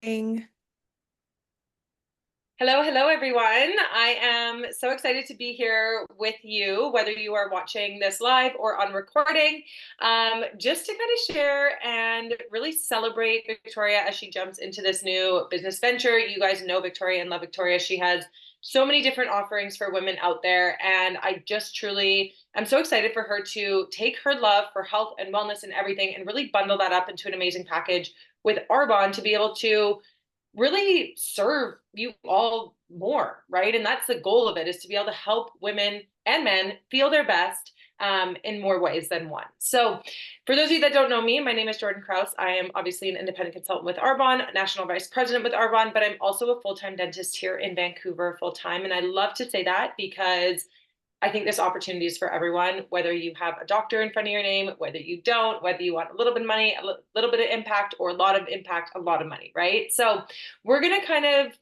Hello, hello, everyone. I am so excited to be here with you, whether you are watching this live or on recording, just to kind of share and really celebrate Victoria as she jumps into this new business venture. You guys know Victoria and love Victoria. She has so many different offerings for women out there, and I just truly am so excited for her to take her love for health and wellness and everything and really bundle that up into an amazing package with Arbonne to be able to really serve you all more, right? And that's the goal of it, is to be able to help women and men feel their best in more ways than one. So for those of you that don't know me, my name is Jordan Kraus. I am obviously an independent consultant with Arbonne, national vice president with Arbonne, but I'm also a full-time dentist here in Vancouver full-time. And I love to say that because I think this opportunity is for everyone, whether you have a doctor in front of your name, whether you don't, whether you want a little bit of money, a little bit of impact, or a lot of impact, a lot of money, right? So we're going to kind of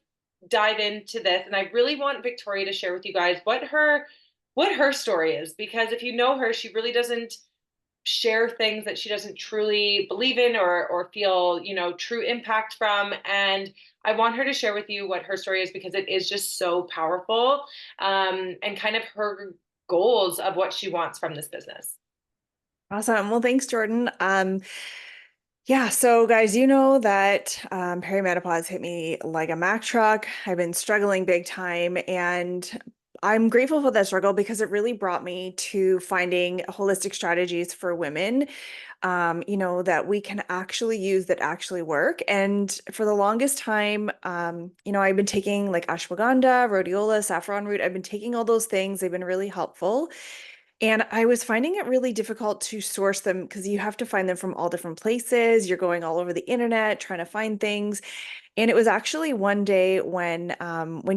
dive into this. And I really want Victoria to share with you guys what her story is, because if you know her, she really doesn't share things that she doesn't truly believe in or feel, true impact from. And I want her to share with you what her story is, because it is just so powerful, and kind of her goals of what she wants from this business. Awesome. Well, thanks, Jordan. Yeah, so guys, you know that perimenopause hit me like a Mack truck. I've been struggling big time, and I'm grateful for that struggle because it really brought me to finding holistic strategies for women, that we can actually use that actually work. And for the longest time, I've been taking like ashwagandha, rhodiola, saffron root. I've been taking all those things. They've been really helpful. And I was finding it really difficult to source them because you have to find them from all different places. You're going all over the internet trying to find things. And it was actually one day when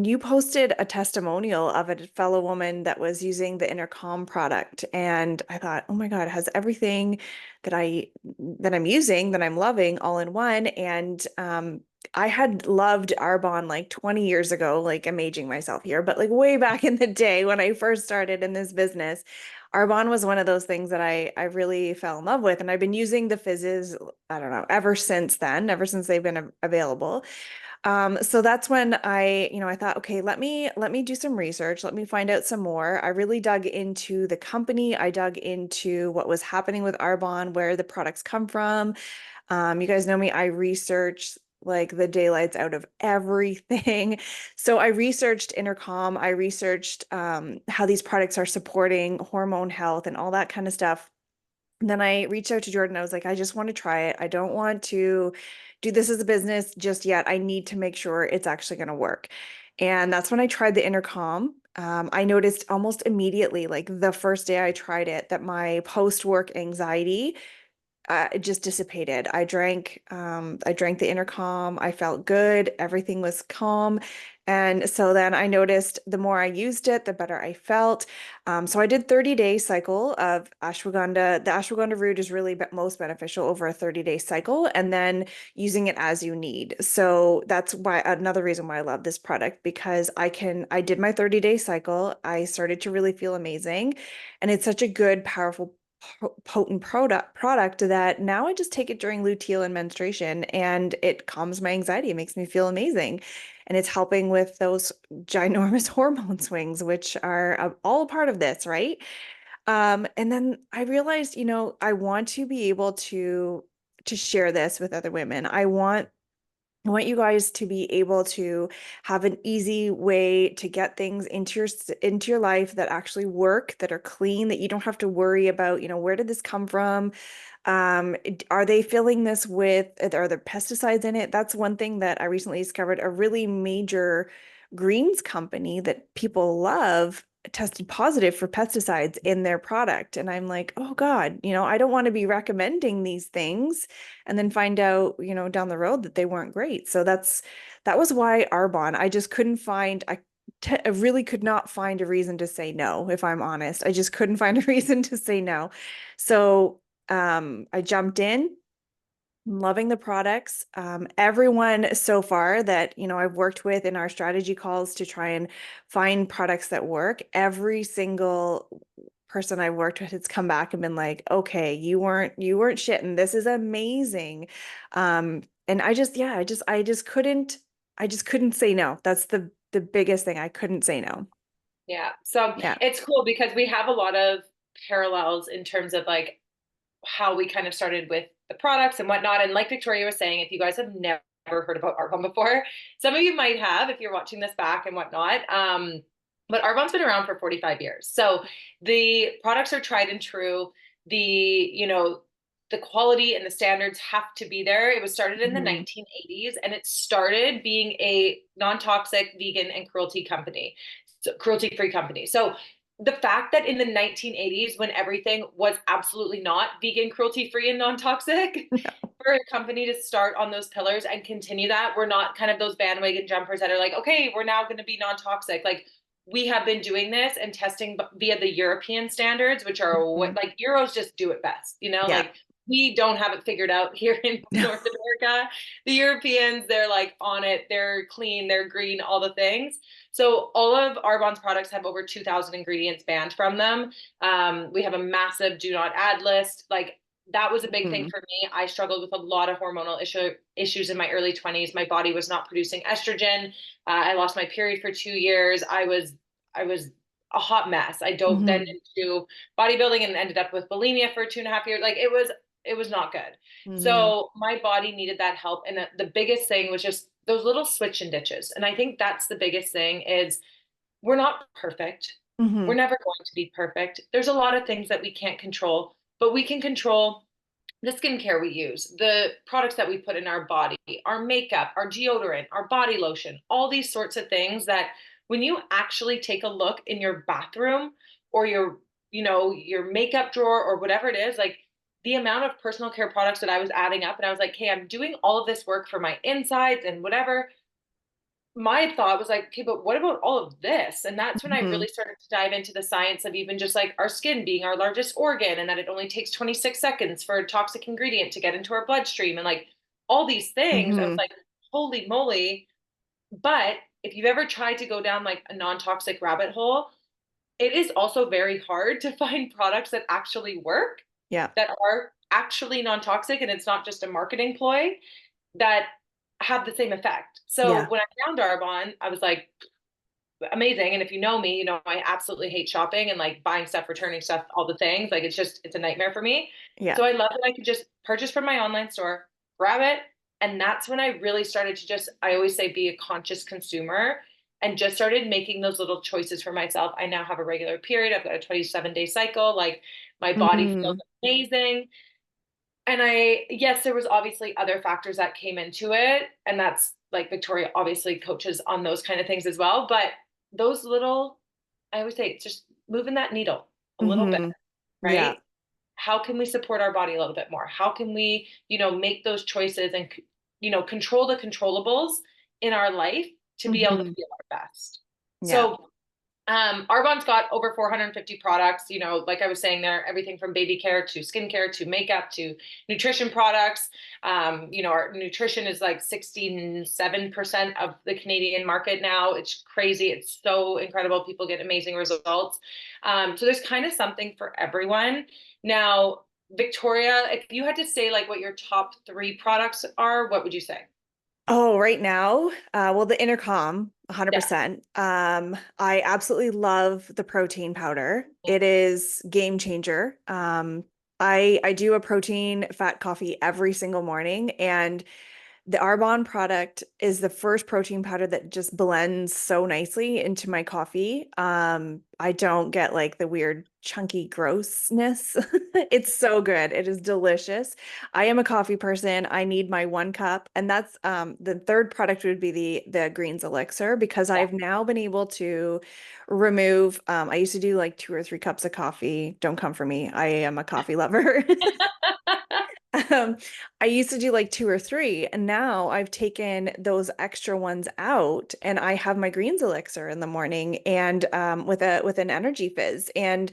you posted a testimonial of a fellow woman that was using the Intercom product, and I thought, oh my God, it has everything that I'm using, that I'm loving, all in one. And I had loved Arbonne like 20 years ago, like I'm aging myself here, but like way back in the day when I first started in this business. Arbonne was one of those things that I really fell in love with, and I've been using the fizzes, I don't know, ever since then, ever since they've been available. So that's when I thought, okay, let me do some research. Let me find out some more. I really dug into the company. I dug into what was happening with Arbonne, where the products come from. You guys know me, I research like the daylights out of everything. So I researched Intercom, I researched how these products are supporting hormone health and all that kind of stuff. And then I reached out to Jordan. I was like, I just want to try it. I don't want to do this as a business just yet. I need to make sure it's actually going to work. And that's when I tried the Intercom. I noticed almost immediately, like the first day I tried it, that my post-work anxiety it just dissipated. I drank the Intercom. I felt good. Everything was calm. And so then I noticed the more I used it, the better I felt. So I did 30-day cycle of ashwagandha. The ashwagandha root is really most beneficial over a 30-day cycle, and then using it as you need. So that's why another reason why I love this product, because I did my 30-day cycle. I started to really feel amazing. And it's such a good, powerful potent product that now I just take it during luteal and menstruation, and it calms my anxiety. It makes me feel amazing. And it's helping with those ginormous hormone swings, which are all a part of this, right? And then I realized, I want to be able to share this with other women. I want you guys to be able to have an easy way to get things into your life that actually work, that are clean, that you don't have to worry about, where did this come from? Are they filling this with, are there pesticides in it? That's one thing that I recently discovered. A really major greens company that people love tested positive for pesticides in their product. And I'm like, oh God, I don't want to be recommending these things and then find out, down the road that they weren't great. So that was why Arbonne. I just couldn't find, I really could not find a reason to say no, if I'm honest. I just couldn't find a reason to say no. So I jumped in. I'm loving the products. Everyone so far that, I've worked with in our strategy calls to try and find products that work, every single person I've worked with has come back and been like, okay, you weren't shitting. This is amazing. And I just couldn't say no. That's the biggest thing. I couldn't say no. Yeah. So Yeah. it's cool because we have a lot of parallels in terms of like how we kind of started with the products and whatnot. And like Victoria was saying, if you guys have never heard about Arbonne before, some of you might have if you're watching this back and whatnot. But Arbonne's been around for 45 years. So the products are tried and true. The quality and the standards have to be there. It was started in the Mhm. 1980s and it started being a non-toxic vegan and cruelty-free company. So the fact that in the 1980s, when everything was absolutely not vegan, cruelty free, and non toxic, for a company to start on those pillars and continue that, we're not kind of those bandwagon jumpers that are like, okay, we're now going to be non toxic. Like, we have been doing this and testing via the European standards, which are what Mhm. like Euros just do it best, Yeah. like we don't have it figured out here in North America. The Europeans, they're like on it, they're clean, they're green, all the things. So all of Arbonne's products have over 2,000 ingredients banned from them. We have a massive do not add list. Like that was a big thing Mhm. for me. I struggled with a lot of hormonal issues in my early 20s. My body was not producing estrogen. I lost my period for 2 years. I was a hot mess. I dove then Mhm. into bodybuilding and ended up with bulimia for 2.5 years. Like it was not good. Mhm. So my body needed that help. And the biggest thing was just those little switch and ditches. And I think that's the biggest thing is we're not perfect. We're Mhm. never going to be perfect. There's a lot of things that we can't control, but we can control the skincare we use, the products that we put in our body, our makeup, our deodorant, our body lotion, all these sorts of things that when you actually take a look in your bathroom or your makeup drawer or whatever it is, like the amount of personal care products that I was adding up and I was like, "Hey, I'm doing all of this work for my insides and whatever." My thought was like, okay, but what about all of this? And that's when I really Mhm. started to dive into the science of even just like our skin being our largest organ and that it only takes 26 seconds for a toxic ingredient to get into our bloodstream and like all these things. I was Mhm. like, holy moly. But if you've ever tried to go down like a non-toxic rabbit hole, it is also very hard to find products that actually work, Yeah. that are actually non-toxic, and it's not just a marketing ploy that have the same effect. So Yeah. when I found Arbonne, I was like, amazing. And if you know me, I absolutely hate shopping and like buying stuff, returning stuff, all the things. Like it's a nightmare for me. Yeah. So I love that I could just purchase from my online store, grab it. And that's when I really started to I always say, be a conscious consumer and just started making those little choices for myself. I now have a regular period. I've got a 27-day cycle. Like my body feels Mhm. amazing. And yes, there was obviously other factors that came into it. And that's like Victoria obviously coaches on those kind of things as well. But those little, I always say, it's just moving that needle a little bit, Mhm. Yeah. right? How can we support our body a little bit more? How can we, make those choices and, control the controllables in our life to be able to Mhm. feel our best? Yeah. So Arbonne's got over 450 products, like I was saying there, everything from baby care to skincare to makeup to nutrition products. Our nutrition is like 67% of the Canadian market now. It's crazy. It's so incredible. People get amazing results. So there's kind of something for everyone. Now, Victoria, if you had to say like what your top three products are, what would you say? Oh, right now, well, the intercom, Yes. 100%. I absolutely love the protein powder. It is game changer. I do a protein fat coffee every single morning, and the Arbonne product is the first protein powder that just blends so nicely into my coffee. I don't get like the weird chunky grossness. It's so good. It is delicious. I am a coffee person. I need my 1 cup, and that's the third product would be the greens elixir because Yeah. I've now been able to remove. I used to do like 2 or 3 cups of coffee. Don't come for me. I am a coffee lover. Um, I used to do like 2 or 3, and now I've taken those extra ones out, and I have my greens elixir in the morning, and with an energy fizz. And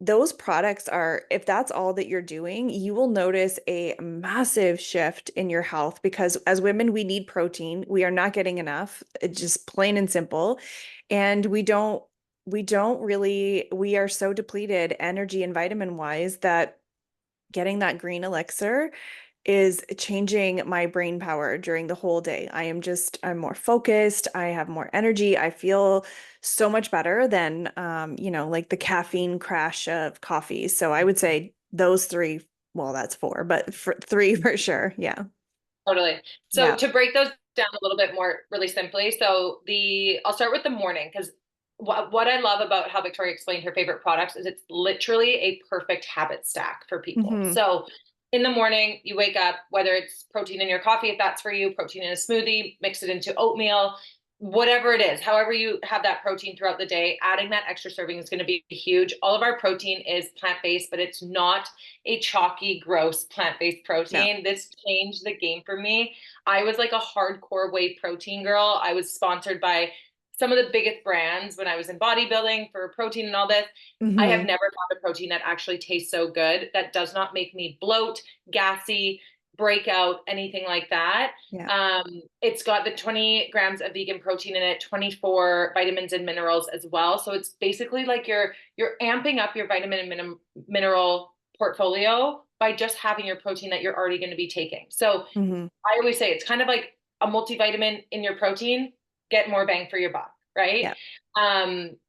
those products are, if that's all that you're doing, you will notice a massive shift in your health because as women, we need protein. We are not getting enough, just plain and simple, and we don't really, we are so depleted energy and vitamin wise that getting that green elixir is changing my brain power during the whole day. I'm more focused. I have more energy. I feel so much better than, like the caffeine crash of coffee. So I would say those three, well, that's four, but for three for sure. Yeah. Totally. So Yeah. to break those down a little bit more really simply, I'll start with the morning because what I love about how Victoria explained her favorite products is it's literally a perfect habit stack for people. Hmm. So in the morning, you wake up, whether it's protein in your coffee, if that's for you, protein in a smoothie, mix it into oatmeal, whatever it is, however you have that protein throughout the day, adding that extra serving is going to be huge. All of our protein is plant-based, but it's not a chalky, gross plant-based No. protein. This changed the game for me. I was like a hardcore whey protein girl. I was sponsored by some of the biggest brands when I was in bodybuilding for protein and all this. I have Hmm. never found a protein that actually tastes so good, that does not make me bloat, gassy, break out, anything like that. Yeah. It's got the 20 grams of vegan protein in it, 24 vitamins and minerals as well. So it's basically like you're amping up your vitamin and mineral portfolio by just having your protein that you're already going to be taking. So Hmm. I always say it's kind of like a multivitamin in your protein, get more bang for your buck, right? Yeah.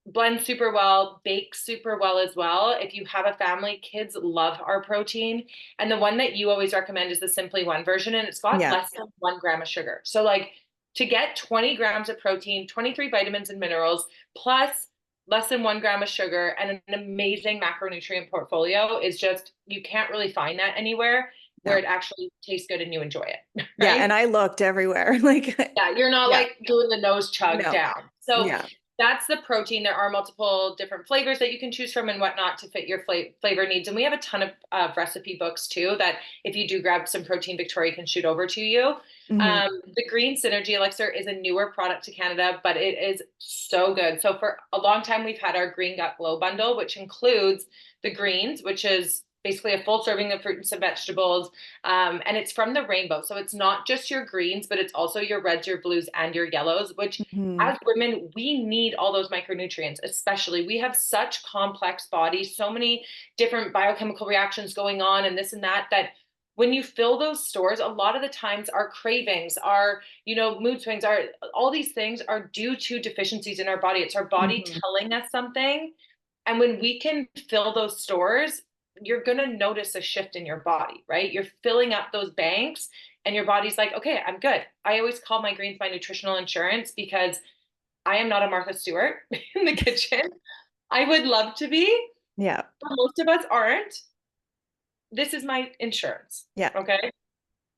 Blends super well, bakes super well as well. If you have a family, kids love our protein. And the one that you always recommend is the Simply One version, and it's got Yeah. less than 1 gram of sugar. So, like, to get 20 grams of protein, 23 vitamins and minerals, plus less than 1 gram of sugar, and an amazing macronutrient portfolio is just, you can't really find that anywhere where No. it actually tastes good and you enjoy it, Yeah. right? And I looked everywhere. Like, Yeah, you're not yeah. like doing the nose chug No. down. So Yeah. that's the protein. There are multiple different flavors that you can choose from and whatnot to fit your flavor needs. And we have a ton of recipe books too that if you do grab some protein, Victoria can shoot over to you. Hmm. The Green Synergy Elixir is a newer product to Canada, but it is so good. So for a long time, we've had our Green Gut Glow bundle, which includes the greens, which is basically a full serving of fruits and vegetables, and it's from the rainbow. So it's not just your greens, but it's also your reds, your blues, and your yellows, which Hmm. as women, we need all those micronutrients, especially. We have such complex bodies, so many different biochemical reactions going on, and this and that, that when you fill those stores, a lot of the times our cravings, our, mood swings, are all these things are due to deficiencies in our body. It's our body Hmm. telling us something. And when we can fill those stores, you're going to notice a shift in your body, right? You're filling up those banks and your body's like, okay, I'm good. I always call my greens my nutritional insurance because I am not a Martha Stewart in the kitchen. I would love to be, Yeah. but most of us aren't. This is my insurance. Yeah. Okay.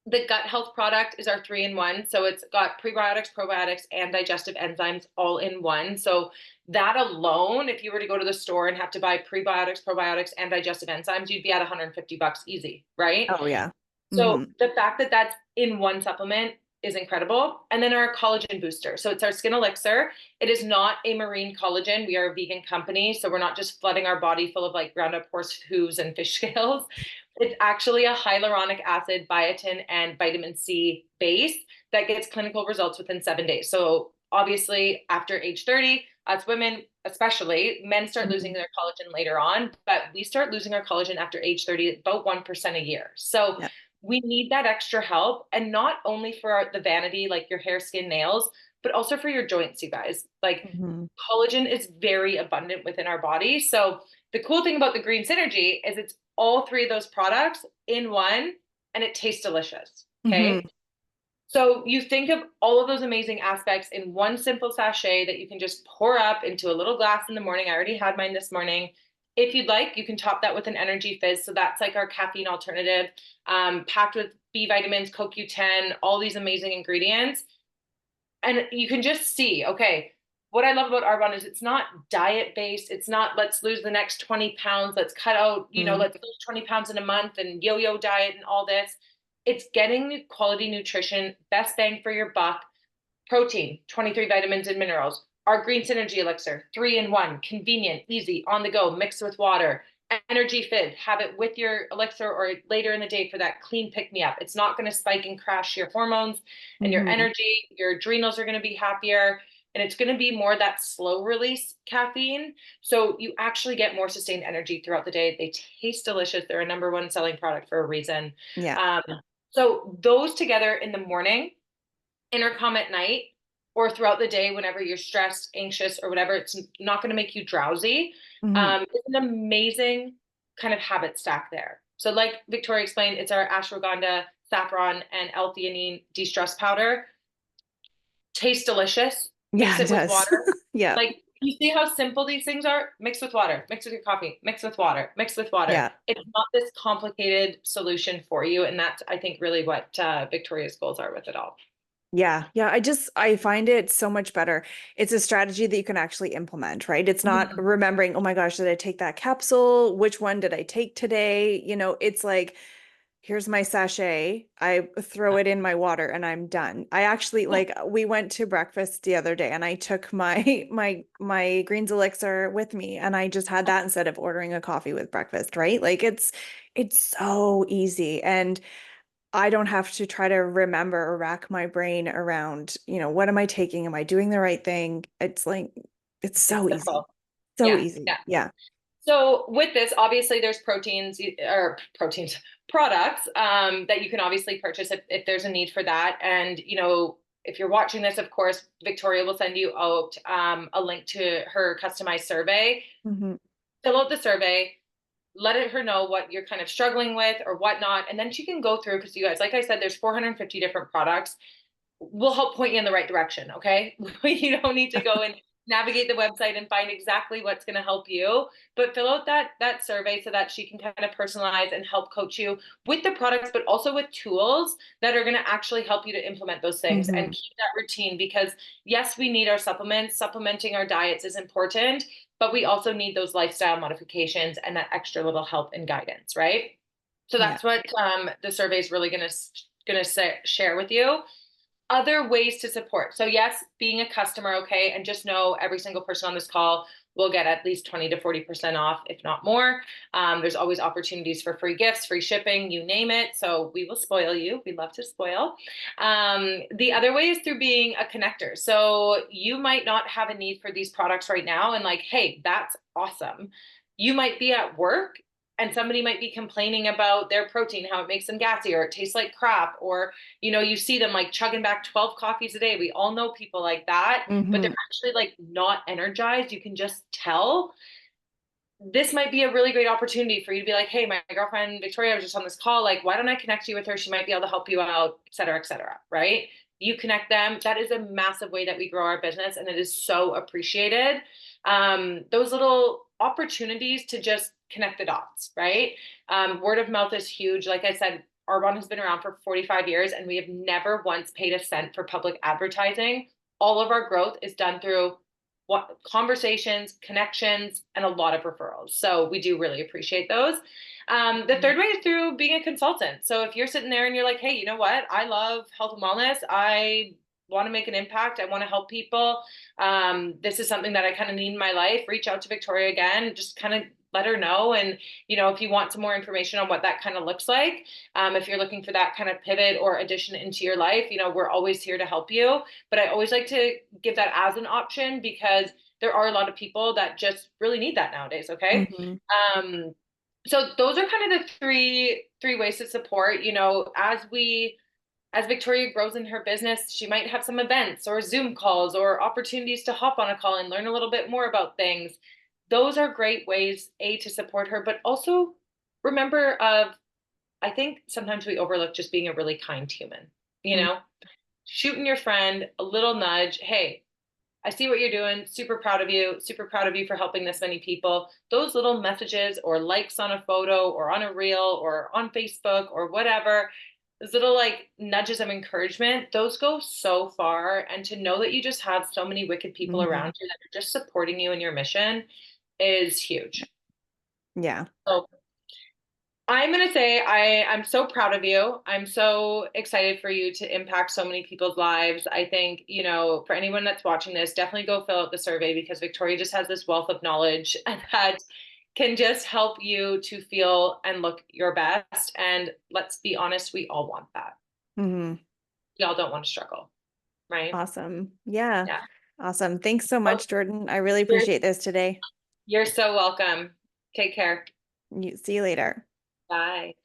The gut health product is our 3-in-1. So it's got prebiotics, probiotics, and digestive enzymes all in one. So that alone, if you were to go to the store and have to buy prebiotics, probiotics, and digestive enzymes, you'd be at $150 easy, right? Oh, yeah. So Hmm. the fact that that's in one supplement is incredible. And then our collagen booster. So it's our skin elixir. It is not a marine collagen. We are a vegan company. So we're not just flooding our body full of like ground up horse hooves and fish scales. It's actually a hyaluronic acid, biotin, and vitamin C base that gets clinical results within 7 days. So obviously after age 30, us women, especially men start losing Hmm. their collagen later on, but we start losing our collagen after age 30, about 1% a year. So Yeah. we need that extra help, and not only for the vanity, like your hair, skin, nails, but also for your joints, you guys. Like Hmm. collagen is very abundant within our body. So the cool thing about the Green Synergy is it's all three of those products in one, and it tastes delicious. Hmm. Okay. So you think of all of those amazing aspects in one simple sachet that you can just pour up into a little glass in the morning. I already had mine this morning. If you'd like, you can top that with an energy fizz. So that's like our caffeine alternative, packed with B vitamins, CoQ10, all these amazing ingredients. And you can just see, okay, what I love about Arbonne is it's not diet based. It's not let's lose the next 20 pounds. Let's cut out, Hmm. let's lose 20 pounds in a month and yo-yo diet and all this. It's getting quality nutrition, best bang for your buck, protein, 23 vitamins and minerals. Our Green Synergy Elixir, 3-in-1, convenient, easy, on the go, mixed with water. Energy Fizz, have it with your elixir or later in the day for that clean pick me up. It's not going to spike and crash your hormones and your Hmm. energy. Your adrenals are going to be happier. And it's going to be more that slow release caffeine. So you actually get more sustained energy throughout the day. They taste delicious. They're a number one selling product for a reason. Yeah. Um, So those together in the morning, intercom at night, or throughout the day whenever you're stressed, anxious, or whatever, it's not going to make you drowsy. Hmm. It's an amazing kind of habit stack there. So, like Victoria explained, it's our ashwagandha, saffron, and L-theanine de-stress powder. Tastes delicious. Yeah, Mix it it with does. water. Yeah. Like, you see how simple these things are? Mix with water, mix with your coffee, mix with water, mix with water. Yeah. It's not this complicated solution for you. And that's, I think, really what Victoria's goals are with it all. Yeah, yeah. I find it so much better. It's a strategy that you can actually implement, right? It's not Mhm. remembering, oh my gosh, did I take that capsule? Which one did I take today? It's like, here's my sachet. I throw it in my water and I'm done. I actually Yeah, like we went to breakfast the other day and I took my my greens elixir with me and I just had that instead of ordering a coffee with breakfast, right? Like it's so easy and I don't have to try to remember or rack my brain around, what am I taking? Am I doing the right thing? It's like, it's it's so easy. simple. So Yeah, easy. yeah. Yeah. So with this, obviously there's proteins products that you can obviously purchase if there's a need for that. And if you're watching this, of course, Victoria will send you out a link to her customized survey. Hmm. Fill out the survey, her know what you're kind of struggling with or whatnot, and then she can go through because you guys, like I said, there's 450 different products. We'll help point you in the right direction. Okay. You don't need to go and navigate the website and find exactly what's going to help you, but fill out that survey so that she can kind of personalize and help coach you with the products, but also with tools that are going to actually help you to implement those things and Hmm. keep that routine. Because yes, we need our supplements. Supplementing our diets is important, but we also need those lifestyle modifications and that extra little help and guidance, right? So Yeah. that's what the survey is really going to share with you. Other ways to support. So yes, being a customer, okay, and just know every single person on this call will get at least 20 to 40% off, if not more. There's always opportunities for free gifts, free shipping, you name it. So we will spoil you. We love to spoil. The other way is through being a connector. So you might not have a need for these products right now, and like, hey, that's awesome. You might be at work and somebody might be complaining about their protein, how it makes them gassy or it tastes like crap, or you see them like chugging back 12 coffees a day. We all know people like that, but they're Hmm. actually like not energized. You can just tell. This might be a really great opportunity for you to be like, hey, my girlfriend Victoria was just on this call. Like, why don't I connect you with her? She might be able to help you out, et cetera, et cetera. Right? You connect them. That is a massive way that we grow our business, and it is so appreciated. Those little opportunities to just connect the dots, right? Word of mouth is huge. Like I said, Arbonne has been around for 45 years, and we have never once paid a cent for public advertising. All of our growth is done through what conversations, connections, and a lot of referrals. So we do really appreciate those. The third way is through being a consultant. So if you're sitting there and you're like, hey, you know what? I love health and wellness. I want to make an impact. I want to help people. This is something that I kind of need in my life. Reach out to Victoria again. Just kind of let her know. And, if you want some more information on what that kind of looks like, if you're looking for that kind of pivot or addition into your life, we're always here to help you. But I always like to give that as an option because there are a lot of people that just really need that nowadays. Okay. Hmm. Um, so those are kind of the three ways to support. As Victoria grows in her business, she might have some events or Zoom calls or opportunities to hop on a call and learn a little bit more about things. Those are great ways, to support her, but also remember I think sometimes we overlook just being a really kind human, you know, shooting your friend a little nudge. Hey, I see what you're doing. Super proud of you. Super proud of you for helping this many people. Those little messages or likes on a photo or on a reel or on Facebook or whatever, those little like nudges of encouragement, those go so far. And to know that you just have so many wicked people Hmm. around you that are just supporting you in your mission is huge. Yeah. So I'm going to say I'm so proud of you. I'm so excited for you to impact so many people's lives. I think, for anyone that's watching this, definitely go fill out the survey because Victoria just has this wealth of knowledge that can just help you to feel and look your best. And let's be honest, we all want that. Hmm. We all don't want to struggle, right? Awesome. Yeah. Yeah. Awesome. Thanks so Oh, much, Jordan. I really you're, appreciate this today. you're so welcome. Take care. See you later. Bye.